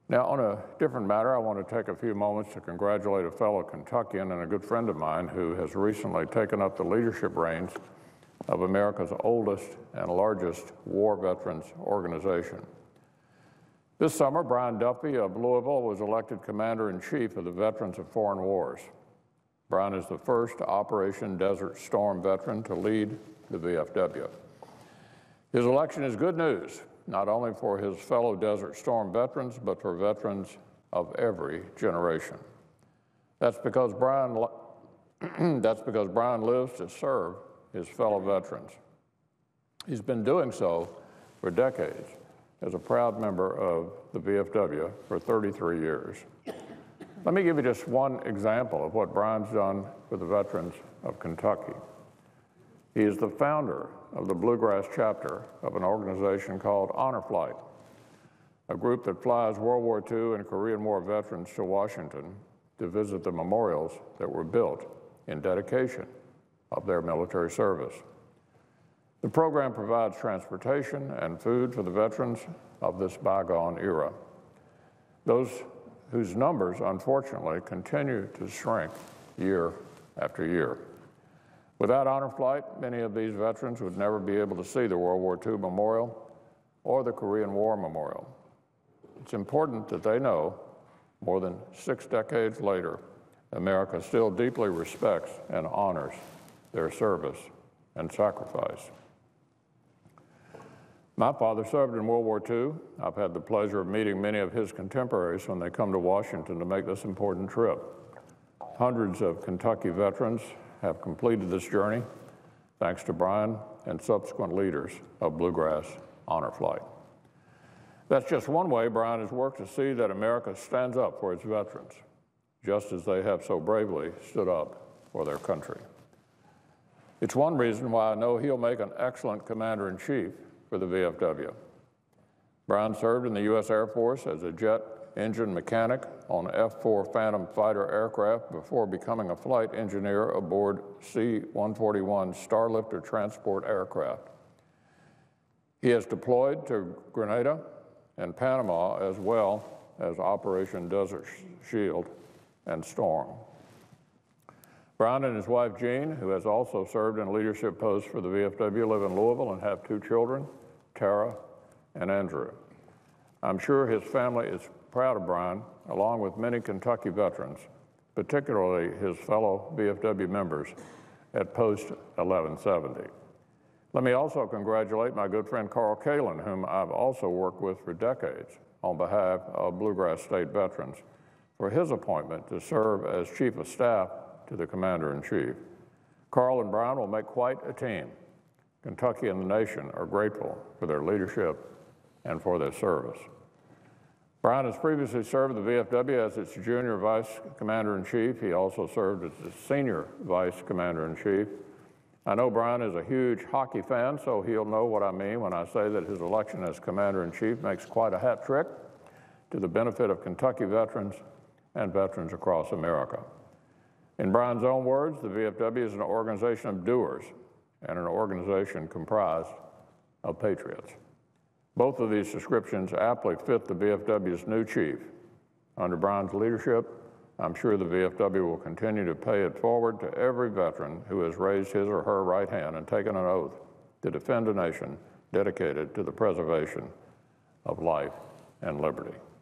Now, on a different matter, I want to take a few moments to congratulate a fellow Kentuckian and a good friend of mine who has recently taken up the leadership reins of America's oldest and largest war veterans organization. This summer, Brian Duffy of Louisville was elected Commander-in-Chief of the Veterans of Foreign Wars. Brian is the first Operation Desert Storm veteran to lead the VFW. His election is good news, not only for his fellow Desert Storm veterans, but for veterans of every generation. That's because Brian lives to serve his fellow veterans. He's been doing so for decades as a proud member of the VFW for 33 years. Let me give you just one example of what Brian's done for the veterans of Kentucky. He is the founder of the Bluegrass chapter of an organization called Honor Flight, a group that flies World War II and Korean War veterans to Washington to visit the memorials that were built in dedication of their military service. The program provides transportation and food for the veterans of this bygone era, those whose numbers, unfortunately, continue to shrink year after year. Without Honor Flight, many of these veterans would never be able to see the World War II Memorial or the Korean War Memorial. It's important that they know, more than 6 decades later, America still deeply respects and honors their service and sacrifice. My father served in World War II. I've had the pleasure of meeting many of his contemporaries when they come to Washington to make this important trip. Hundreds of Kentucky veterans have completed this journey, thanks to Brian and subsequent leaders of Bluegrass Honor Flight. That's just one way Brian has worked to see that America stands up for its veterans, just as they have so bravely stood up for their country. It's one reason why I know he'll make an excellent Commander-in-Chief for the VFW. Brian served in the U.S. Air Force as a jet engine mechanic on F-4 Phantom fighter aircraft before becoming a flight engineer aboard C-141 Starlifter transport aircraft. He has deployed to Grenada and Panama, as well as Operation Desert Shield and Storm. Brian and his wife, Jean, who has also served in leadership posts for the VFW, live in Louisville and have 2 children, Tara and Andrew. I'm sure his family is proud of Brian, along with many Kentucky veterans, particularly his fellow VFW members at Post 1170. Let me also congratulate my good friend Carl Kalin, whom I've also worked with for decades on behalf of Bluegrass State veterans, for his appointment to serve as Chief of Staff to the Commander-in-Chief. Carl and Brian will make quite a team. Kentucky and the nation are grateful for their leadership and for their service. Brian has previously served the VFW as its junior vice commander-in-chief. He also served as the senior vice commander-in-chief. I know Brian is a huge hockey fan, so he'll know what I mean when I say that his election as commander-in-chief makes quite a hat trick to the benefit of Kentucky veterans and veterans across America. In Brian's own words, the VFW is an organization of doers and an organization comprised of patriots. Both of these descriptions aptly fit the VFW's new chief. Under Brian's leadership, I'm sure the VFW will continue to pay it forward to every veteran who has raised his or her right hand and taken an oath to defend a nation dedicated to the preservation of life and liberty.